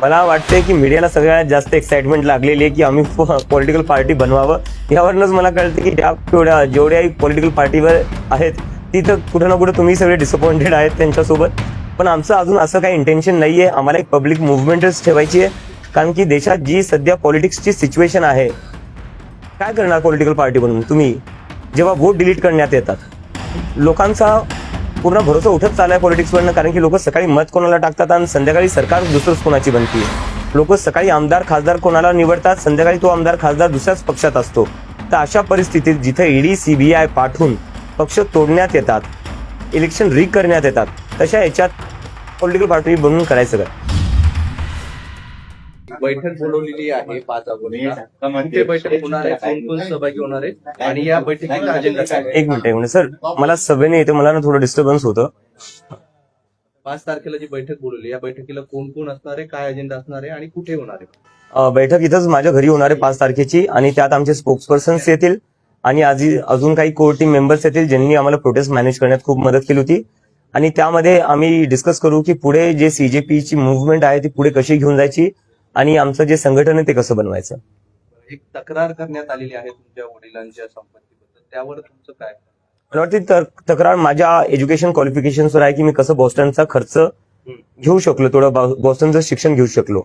मला वाटतंय की मीडियाला सगळ्यात जास्त एक्साइटमेंट लागलेली आहे की आम्ही पॉलिटिकल पार्टी बनवावं. यावरूनच मला कळतं की जेवढ्याही पॉलिटिकल पार्टीवर आहेत तिथं कुठं ना कुठं तुम्ही सगळे डिसअपॉइंटेड आहेत त्यांच्यासोबत. पण आमचं अजून असं काही इंटेन्शन नाहीये. आम्हाला एक पब्लिक मुव्हमेंटच ठेवायची आहे, कारण की देशात जी सध्या पॉलिटिक्सची सिच्युएशन आहे, काय करणार पॉलिटिकल पार्टी बनून तुम्ही जेव्हा वोट डिलीट करण्यात येतात. लोकांचा पूर्ण भरोसा उठत चाललाय पॉलिटिक्सवरनं, कारण की लोक सकाळी मत कोणाला टाकतात आणि संध्याकाळी सरकार दुसरंच कोणाची बनती. लोक सकाळी आमदार खासदार कोणाला निवडतात, संध्याकाळी तो आमदार खासदार दुसऱ्याच पक्षात असतो. तर अशा परिस्थितीत जिथे ईडी सीबीआय पाठवून पक्ष तोडण्यात येतात, इलेक्शन रीग करण्यात येतात, तशा याच्यात पॉलिटिकल पार्टी बनवून करायचं काय? बैठक बोलवलेली आहे 5 ऑगस्टला. कुठे बैठक होणार आहे, कोण कोण सहभागी होणार आहे आणि या बैठकीचा अजेंडा काय आहे? एक मिनिट सर, मला सभेने येते, मला ना थोडं डिस्टर्बन्स होतं. 5 तारखेला जी बैठक बोलवली, या बैठकीला कोण कोण असणार आहे, काय अजेंडा असणार आहे आणि कुठे होणार आहे? बैठक इथंच माझ्या घरी होणार आहे 5 तारखेची, आणि त्यात आमचे स्पोक्सपर्सन्स येतील आणि अजून काही कोर टीम मेंबर्स येतील ज्यांनी आम्हाला प्रोटेस्ट मॅनेज करण्यात खूप मदत केली होती. आणि त्यामध्ये आम्ही डिस्कस करू की पुढे जे सीजेपीची मुव्हमेंट आहे ती पुढे कशी घेऊन जायची आणि आमचं जे संघटन आहे ते कसं बनवायचं. एक तक्रार करण्यात आलेली आहे तुमच्या वडिलांच्या संपत्तीबद्दल, त्यावर तुमचं काय? मला वाटतं तक्रार माझ्या एज्युकेशन क्वालिफिकेशन्सवर आहे की मी कसं बॉस्टनचा खर्च घेऊ शकलो, थोडं बॉस्टनचं शिक्षण घेऊ शकलो.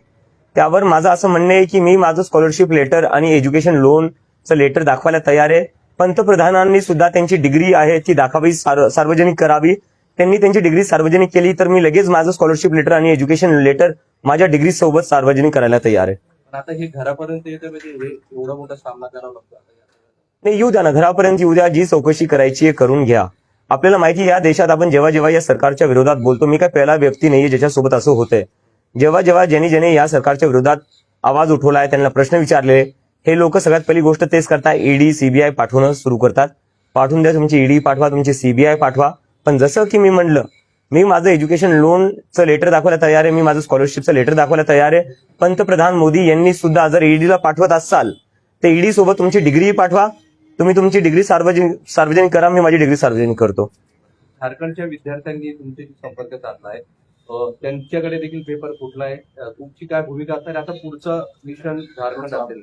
त्यावर माझं असं म्हणणं आहे की मी माझं स्कॉलरशिप लेटर आणि एज्युकेशन लोनचं लेटर दाखवायला तयार आहे. पंतप्रधानांनी सुद्धा त्यांची डिग्री आहे ती दाखवावी, सार्वजनिक करावी. त्यांनी त्यांची डिग्री सार्वजनिक केली तर मी लगेच माझं स्कॉलरशिप लेटर आणि एज्युकेशन लेटर माझ्या डिग्री सोबत सार्वजनिक करायला तयार आहे. पण आता हे घरापर्यंत येतं म्हणजे हे एवढा मोठा सामना करावा लागतो. नाही, येऊ द्या ना, घरापर्यंत येऊ द्या. जी चौकशी करायची आहे करून घ्या. आपल्याला माहिती आहे या देशात आपण जेव्हा जेव्हा या सरकारच्या विरोधात बोलतो, मी काय पहिला व्यक्ती नाहीये ज्याच्यासोबत असं होतंय. जेव्हा ज्यांनी या सरकारच्या विरोधात आवाज उठवलाय, त्यांना प्रश्न विचारले, हे लोक सगळ्यात पहिली गोष्ट तेच करतात, ईडी सीबीआय पाठवणं सुरू करतात. पाठवून द्या, तुमची ईडी पाठवा, तुमची सीबीआय पाठवा. पण जसं की मी म्हणलं, मी माझं एज्युकेशन लोनचं लेटर दाखवायला तयार आहे, मी माझं स्कॉलरशिपचं लेटर दाखवायला तयार आहे. पंतप्रधान मोदी यांनी सुद्धा जर ईडीला पाठवत असाल तर ईडी सोबत तुमची डिग्री पाठवा. तुम्ही तुमची डिग्री सार्वजनिक करा, मी माझी डिग्री सार्वजनिक करतो. झारखंडच्या विद्यार्थ्यांनी तुमचे संपर्क साधला आहे, त्यांच्याकडे देखील पेपर फुटलाय. तुमची काय भूमिका असणार? आता पुढचं मिशन झारखंड असेल.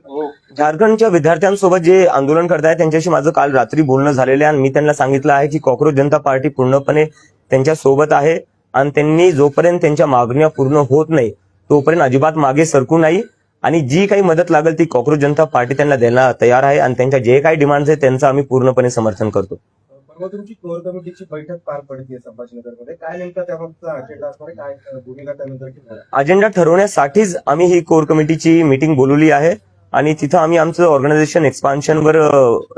झारखंडच्या विद्यार्थ्यांसोबत जे आंदोलन करतायत त्यांच्याशी माझं काल रात्री बोलणं झालेलं आहे आणि मी त्यांना सांगितलं आहे की कॉक्रोच जनता पार्टी पूर्णपणे त्यांच्या सोबत आहे आणि त्यांनी जोपर्यंत त्यांच्या मागण्या पूर्ण होत नाही तोपर्यंत अजिबात मागे सरकू नाही. आणि जी काही मदत लागेल ती कॉक्रोच जनता पार्टी त्यांना द्यायला तयार आहे आणि त्यांच्या जे काही डिमांड्स आहेत त्यांचं आम्ही पूर्णपणे समर्थन करतो. परवा तुमची कोर कमिटीची बैठक पार पडते संभाजीनगरमध्ये, काय नेमका त्याबाबतचा अजेंडा असणार आहे, काय भूमिका त्यानंतर? अजेंडा ठरवण्यासाठीच आम्ही ही कोर कमिटीची मीटिंग बोलवली आहे आणि तिथं आम्ही आमचं ऑर्गनायझेशन एक्सपान्शनवर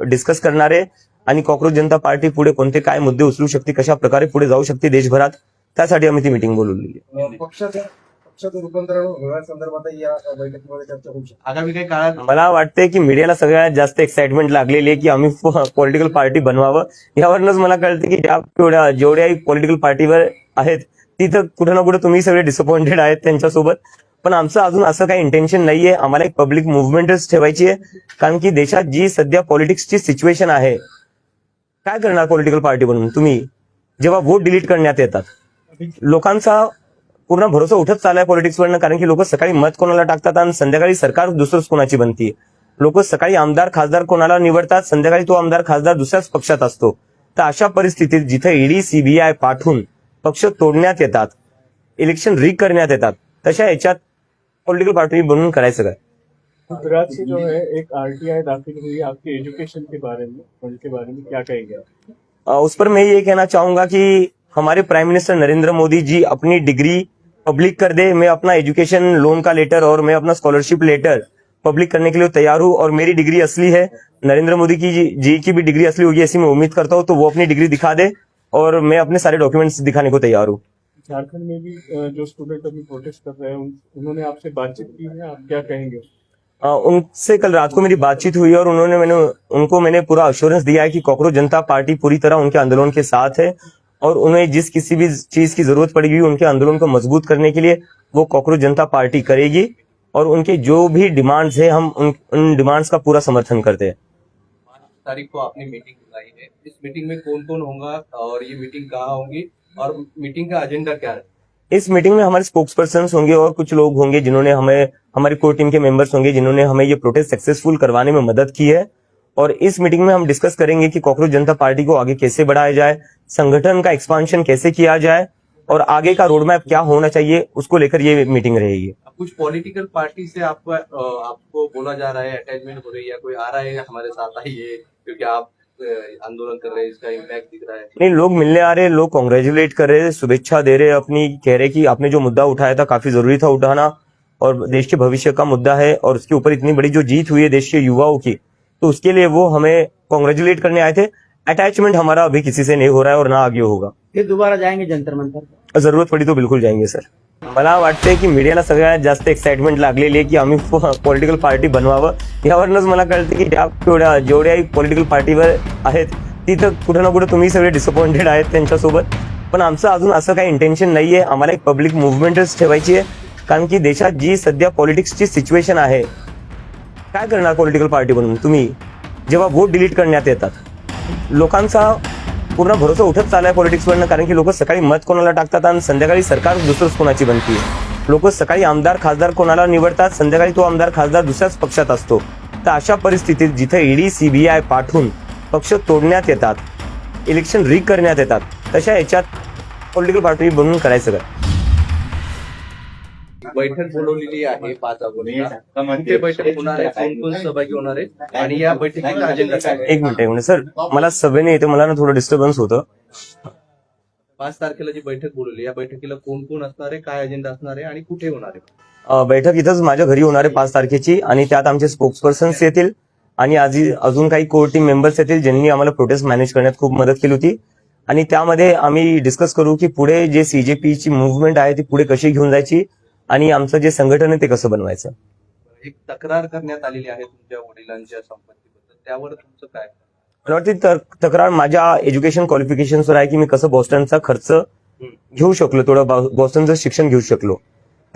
डिस्कस करणार आहे आणि कॉक्रोच जनता पार्टी पुढे कोणते काय मुद्दे उचलू शकते, कशा प्रकारे पुढे जाऊ शकते देशभरात, त्यासाठी आम्ही ती मीटिंग बोलवलेली आहे. पक्षाचं रूपांतरण होण्यासंदर्भात या बैठकीमध्ये चर्चा होऊ शकते. आगामी काही काळात मला वाटतंय की मीडियाला सगळ्यात जास्त एक्साइटमेंट लागलेली आहे की आम्ही पॉलिटिकल पार्टी बनवावं. यावरूनच मला कळतं की जेवढ्याही पॉलिटिकल पार्टीवर आहेत तिथं कुठं ना कुठं तुम्ही सगळे डिसअपॉइंटेड आहेत त्यांच्यासोबत. पण आमचं अजून असं काही इंटेन्शन नाहीये. आम्हाला एक पब्लिक मुव्हमेंटच ठेवायची आहे, कारण की देशात जी सध्या पॉलिटिक्सची सिच्युएशन आहे, काय करणार पॉलिटिकल पार्टी बनून तुम्ही जेव्हा वोट डिलीट करण्यात येतात. लोकांचा पूर्ण भरोसा उठत चाललाय पॉलिटिक्सवरनं, कारण की लोक सकाळी मत कोणाला टाकतात आणि संध्याकाळी सरकार दुसरंच कोणाची बनती. लोक सकाळी आमदार खासदार कोणाला निवडतात, संध्याकाळी तो आमदार खासदार दुसऱ्याच पक्षात असतो. तर अशा परिस्थितीत जिथे ईडी सीबीआय पाठवून पक्ष तोडण्यात येतात, इलेक्शन रीग करण्यात येतात, तशा याच्यात पॉलिटिकल पार्टी बनवून करायचं काय? गुजरात से जो है एक आरटीआई दाखिल हुई आपके एजुकेशन के बारे में, उनके बारे में क्या कहेंगे? उस पर मैं ये कहना चाहूंगा कि हमारे प्राइम मिनिस्टर नरेंद्र मोदी जी अपनी डिग्री पब्लिक कर दे. मैं अपना एजुकेशन लोन का लेटर और मैं अपना स्कॉलरशिप लेटर पब्लिक करने के लिए तैयार हूँ और मेरी डिग्री असली है. नरेंद्र मोदी जी की भी डिग्री असली होगी ऐसी मैं उम्मीद करता हूँ. तो वो अपनी डिग्री दिखा दे और मैं अपने सारे डॉक्यूमेंट्स दिखाने को तैयार हूँ. झारखंड में भी जो स्टूडेंट अभी प्रोटेस्ट कर रहे हैं उन्होंने आपसे बातचीत की है, आप क्या कहेंगे? उनसे कल रात को मेरी बातचीत हुई और उनको मैंने पूरा अश्योरेंस दिया है कि कॉक्रोच जनता पार्टी पूरी तरह उनके आंदोलन के साथ है और उन्हें जिस किसी भी चीज की जरूरत पड़ेगी उनके आंदोलन को मजबूत करने के लिए वो कॉक्रोच जनता पार्टी करेगी और उनके जो भी डिमांड्स है हम उन डिमांड्स का पूरा समर्थन करते हैं. 5 तारीख को आपने मीटिंग बुलाई है, इस मीटिंग में कौन कौन होगा और ये मीटिंग कहाँ होगी और मीटिंग का एजेंडा क्या है? इस मीटिंग में हमारे स्पोक्स पर्सन होंगे और कुछ लोग होंगे जिन्होंने हमें, हमारी कोर टीम के मेंबर्स होंगे जिन्होंने हमें ये प्रोटेस्ट सक्सेसफुल करवाने में मदद की है। और इस मीटिंग में हम डिस्कस करेंगे कि कॉकरोच जनता पार्टी को आगे कैसे बढ़ाया जाए, संगठन का एक्सपांशन कैसे किया जाए और आगे का रोड मैप क्या होना चाहिए, उसको लेकर ये मीटिंग रहेगी। कुछ पॉलिटिकल पार्टी से आपको बोला जा रहा है, अटैचमेंट हो रही है, या कोई आ रहा है हमारे साथ आइए क्योंकि आप आंदोलन कर रहे हैं, इसका इम्पैक्ट दिख रहा है? नहीं, लोग मिलने आ रहे, लोग कॉन्ग्रेचुलेट कर रहे, शुभेच्छा दे रहे, अपनी कह रहे कि आपने जो मुद्दा उठाया था काफी जरूरी था उठाना और देश के भविष्य का मुद्दा है और उसके ऊपर इतनी बड़ी जो जीत हुई है देश के युवाओं की, तो उसके लिए वो हमें कॉन्ग्रेचुलेट करने आए थे। अटैचमेंट हमारा अभी किसी से नहीं हो रहा है और ना आगे होगा। फिर दोबारा जाएंगे जंतर मंतर? जरूरत पडी तो बिलकुल जाएंगे सर। मला वाटतंय की मीडियाला सगळ्यात जास्त एक्साइटमेंट लागलेली आहे की आम्ही पॉलिटिकल पार्टी बनवावं। यावरूनच मला कळतं की जेवढ्याही पॉलिटिकल पार्टीवर आहेत तिथं कुठं ना कुठं तुम्ही सगळे डिसअपॉइंटेड आहेत त्यांच्यासोबत, पण आमचं अजून असं काही इंटेन्शन नाहीये। आम्हाला एक पब्लिक मुव्हमेंटच ठेवायची आहे, कारण की देशात जी सध्या पॉलिटिक्सची सिच्युएशन आहे, काय करणार पॉलिटिकल पार्टी बनून तुम्ही जेव्हा वोट डिलीट करण्यात येतात, लोकांचा पूर्ण भरोसा उठत चाललाय पॉलिटिक्सवरनं, कारण की लोक सकाळी मत कोणाला टाकतात आणि संध्याकाळी सरकार दुसरंच कोणाची बनती। लोक सकाळी आमदार खासदार कोणाला निवडतात, संध्याकाळी तो आमदार खासदार दुसऱ्याच पक्षात असतो। तर अशा परिस्थितीत जिथे ईडी सीबीआय पाठवून पक्ष तोडण्यात येतात, इलेक्शन रीग करण्यात येतात, तशा याच्यात पॉलिटिकल पार्टी बनवून करायचं काय? बैठक बोलवलेली आहे 5 ऑगस्टला, कुठे बैठक होणार आहे, कोण कोण सहभागी होणार आहे आणि या बैठकीचा अजेंडा काय आहे? एक मिनिट सर, मला सभेने येते, मला ना थोडं डिस्टर्बन्स होतं। 5 तारखेला जी बैठक बोलवली, या बैठकीला कोण कोण असणार आहे, काय अजेंडा असणार आहे आणि कुठे होणार आहे? बैठक इथंच माझ्या घरी होणार आहे 5 तारखेची आणि त्यात आमचे स्पोक्स पर्सन्स येतील आणि अजून काही कोर टीम मेंबर्स येतील ज्यांनी आम्हाला प्रोटेस्ट मॅनेज करण्यात खूप मदत केली होती आणि त्यामध्ये आम्ही डिस्कस करू की पुढे जे सीजेपीची मुव्हमेंट आहे ती पुढे कशी घेऊन जायची आणि आमचं जे संघटन आहे ते कसं बनवायचं। एक तक्रार करण्यात आलेली आहे तुमच्या वडिलांच्या संपत्तीबद्दल, त्यावर तुमचं काय? मला वाटतं तक्रार माझ्या एज्युकेशन क्वालिफिकेशन्सवर आहे की मी कसं बॉस्टनचा खर्च घेऊ शकलो, थोडं बॉस्टनचं शिक्षण घेऊ शकलो।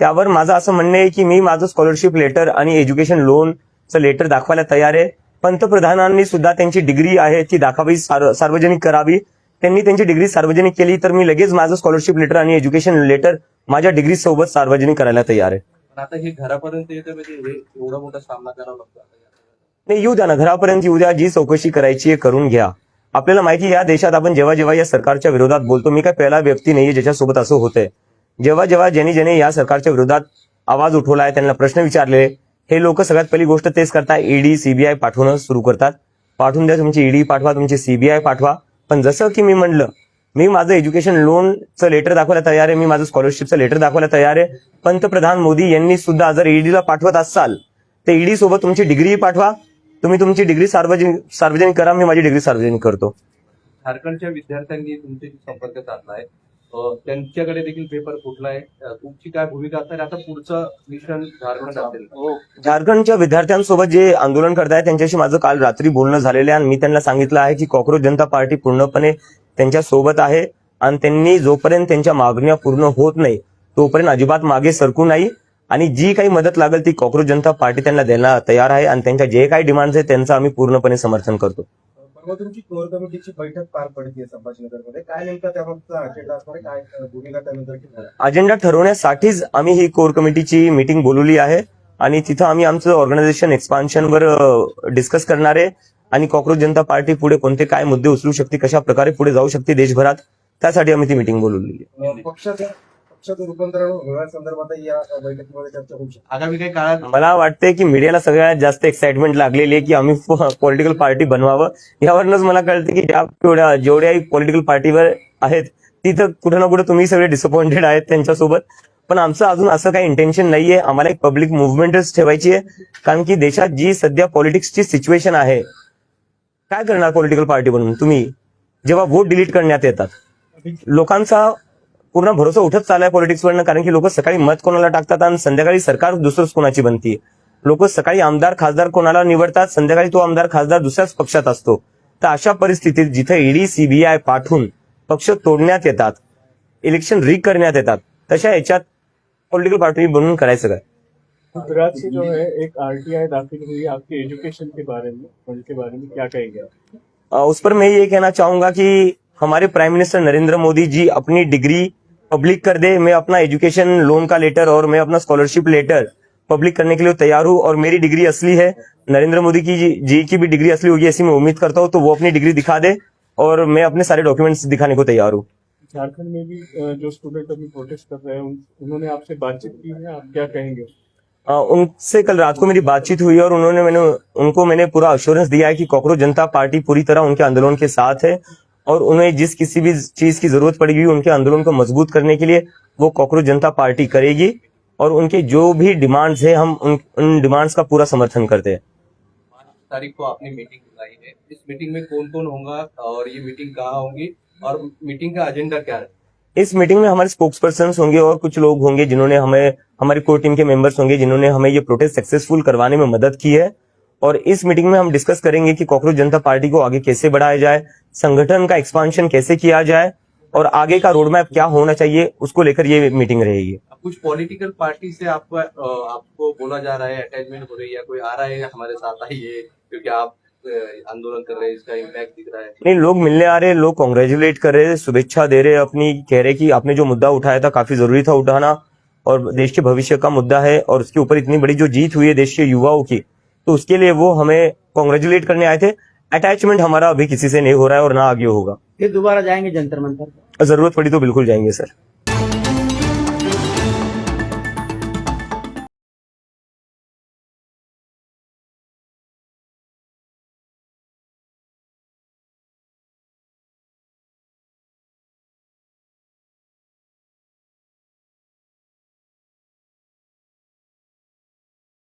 त्यावर माझं असं म्हणणं आहे की मी माझं स्कॉलरशिप लेटर आणि एज्युकेशन लोनचं लेटर दाखवायला तयार आहे। पंतप्रधानांनी सुद्धा त्यांची डिग्री आहे ती दाखवावी, सार्वजनिक करावी। त्यांनी त्यांची डिग्री सार्वजनिक केली तर मी लगेच माझं स्कॉलरशिप लेटर आणि एज्युकेशन लेटर माझ्या डिग्री सोबत सार्वजनिक करायला तयार आहे। पण आता हे घरापर्यंत येतं म्हणजे हे एवढा मोठा सामना करावा लागतो? नाही, येऊ द्या ना, घरापर्यंत येऊ द्या, जी चौकशी करायची आहे करून घ्या। आपल्याला माहिती आहे या देशात आपण जेव्हा जेव्हा या सरकारच्या विरोधात बोलतो, मी काय पहिला व्यक्ती नाहीये ज्याच्यासोबत असं होतंय। जेव्हा जेव्हा ज्याने या सरकारच्या विरोधात आवाज उठवलाय, त्यांना प्रश्न विचारले, हे लोक सगळ्यात पहिली गोष्ट तेच करतात, ईडी सीबीआय पाठवणं सुरू करतात। पाठवून द्या, तुमची ईडी पाठवा, तुमची सीबीआय पाठवा, पण जसं की मी म्हणलं, मी माझं एज्युकेशन लोनचं लेटर दाखवायला तयार आहे, मी माझं स्कॉलरशिपचं लेटर दाखवायला तयार आहे। पंतप्रधान मोदी यांनी सुद्धा जर ईडीला पाठवत असाल तर ईडी सोबत तुमची डिग्री पाठवा, तुम्ही तुमची डिग्री सार्वजनिक करा, मी माझी डिग्री सार्वजनिक करतो। झारखंडच्या विद्यार्थ्यांनी तुमच्याशी संपर्क साधला आहे, त्यांच्याकडे देखील पेपर फुटलाय, तुमची काय भूमिका असणार? आता पुढचं मिशन झारखंड असेल? झारखंडच्या विद्यार्थ्यांसोबत जे आंदोलन करतायत त्यांच्याशी माझं काल रात्री बोलणं झालेलं आहे आणि मी त्यांना सांगितलं आहे की कॉकरोच जनता पार्टी पूर्णपणे त्यांच्या सोबत आहे आणि त्यांनी जोपर्यंत त्यांच्या मागण्या पूर्ण होत नाही तोपर्यंत अजिबात मागे सरकू नाही आणि जी काही मदत लागेल ती कॉकरोच जनता पार्टी त्यांना द्यायला तयार आहे आणि त्यांच्या जे काही डिमांड्स आहेत त्यांचं आम्ही पूर्णपणे समर्थन करतो। परवा तुमची कोर कमिटीची बैठक पार पडते संभाजीनगरमध्ये, काय नेमका त्यामागचा अजेंडा असणार आहे, काय भूमिका त्यानंतर घेणार? अजेंडा ठरवण्यासाठीच आम्ही ही कोर कमिटीची मीटिंग बोलवली आहे आणि तिथं आम्ही आमचं ऑर्गनायझेशन एक्सपान्शनवर डिस्कस करणार आहे आणि कॉकरोच जनता पार्टी पुढे कोणते काय मुद्दे उचलू शकते, कशा प्रकारे पुढे जाऊ शकते देशभरात, त्यासाठी आम्ही ती मीटिंग बोलवलेली आहे। पक्षाचं रूपांतरण होण्यासंदर्भात या बैठकीमध्ये चर्चा होऊ शकते आगामी काही काळात? मला वाटतंय की मीडियाला सगळ्यात जास्त एक्साइटमेंट लागलेली आहे की आम्ही पॉलिटिकल पार्टी बनवावं। यावरूनच मला कळतं की जेवढ्याही पॉलिटिकल पार्टीवर आहेत तिथं कुठं ना कुठं तुम्ही सगळे डिसअपॉइंटेड आहेत त्यांच्यासोबत, पण आमचं अजून असं काही इंटेन्शन नाहीये। आम्हाला एक पब्लिक मुव्हमेंटच ठेवायची आहे, कारण की देशात जी सध्या पॉलिटिक्सची सिच्युएशन आहे, काय करणार पॉलिटिकल पार्टी बनून तुम्ही जेव्हा वोट डिलीट करण्यात येतात, लोकांचा पूर्ण भरोसा उठत चाललाय पॉलिटिक्सवरनं, कारण की लोक सकाळी मत कोणाला टाकतात आणि संध्याकाळी सरकार दुसरंच कोणाची बनती। लोक सकाळी आमदार खासदार कोणाला निवडतात, संध्याकाळी तो आमदार खासदार दुसऱ्याच पक्षात असतो। तर अशा परिस्थितीत जिथे ईडी सीबीआय पाठवून पक्ष तोडण्यात येतात, इलेक्शन रीग करण्यात येतात, तशा याच्यात पॉलिटिकल पार्टी बनवून करायचं काय? गुजरात से जो है एक आरटीआई दाखिल हुई आपके एजुकेशन के बारे में, उनके बारे में क्या कहेंगे? उस पर मैं ये कहना चाहूंगा कि हमारे प्राइम मिनिस्टर नरेंद्र मोदी जी अपनी डिग्री पब्लिक कर दे। मैं अपना एजुकेशन लोन का लेटर और मैं अपना स्कॉलरशिप लेटर पब्लिक करने के लिए तैयार हूँ। और मेरी डिग्री असली है, नरेंद्र मोदी जी की भी डिग्री असली होगी ऐसी मैं उम्मीद करता हूँ। तो वो अपनी डिग्री दिखा दे और मैं अपने सारे डॉक्यूमेंट्स दिखाने को तैयार हूँ। झारखंड में भी जो स्टूडेंट अभी प्रोटेस्ट कर रहे हैं उन्होंने आपसे बातचीत की है, आप क्या कहेंगे? उनसे कल रात को मेरी बातचीत हुई और उनको मैंने पूरा अश्योरेंस दिया है कि कॉकरोच जनता पार्टी पूरी तरह उनके आंदोलन के साथ है और उन्हें जिस किसी भी चीज की जरूरत पड़ेगी उनके आंदोलन को मजबूत करने के लिए वो कॉकरोच जनता पार्टी करेगी। और उनके जो भी डिमांड्स है हम उन डिमांड्स का पूरा समर्थन करते हैं। 5 तारीख को आपने मीटिंग बुलाई है, इस मीटिंग में कौन कौन होगा और ये मीटिंग कहाँ होगी और मीटिंग का एजेंडा क्या है? इस मीटिंग में हमारे स्पोक्स पर्सन होंगे और कुछ लोग होंगे जिन्होंने हमारी कोर टीम के मेंबर्स होंगे जिन्होंने हमें ये प्रोटेस्ट सक्सेसफुल करवाने में मदद की है। और इस मीटिंग में हम डिस्कस करेंगे कि कॉकरोच जनता पार्टी को आगे कैसे बढ़ाया जाए, संगठन का एक्सपांशन कैसे किया जाए और आगे का रोड मैप क्या होना चाहिए, उसको लेकर ये मीटिंग रहेगी। कुछ पॉलिटिकल पार्टी से आपको बोला जा रहा है, अटैचमेंट हो रही है, या कोई आ रहा है हमारे साथ आइए क्योंकि आप आंदोलन कर रहे हैं, इसका इम्पैक्ट दिख रहा है? नहीं, लोग मिलने आ रहे हैं, लोग कॉन्ग्रेचुलेट कर रहे हैं, शुभेच्छा दे रहे हैं अपनी, कह रहे कि आपने जो मुद्दा उठाया था काफी जरूरी था उठाना और देश के भविष्य का मुद्दा है और उसके ऊपर इतनी बड़ी जो जीत हुई है देश के युवाओं की, तो उसके लिए वो हमें कॉन्ग्रेचुलेट करने आए थे। अटैचमेंट हमारा अभी किसी से नहीं हो रहा है और ना आगे होगा। फिर दोबारा जाएंगे जंतर मंतर पर? जरूरत पड़ी तो बिल्कुल जाएंगे सर।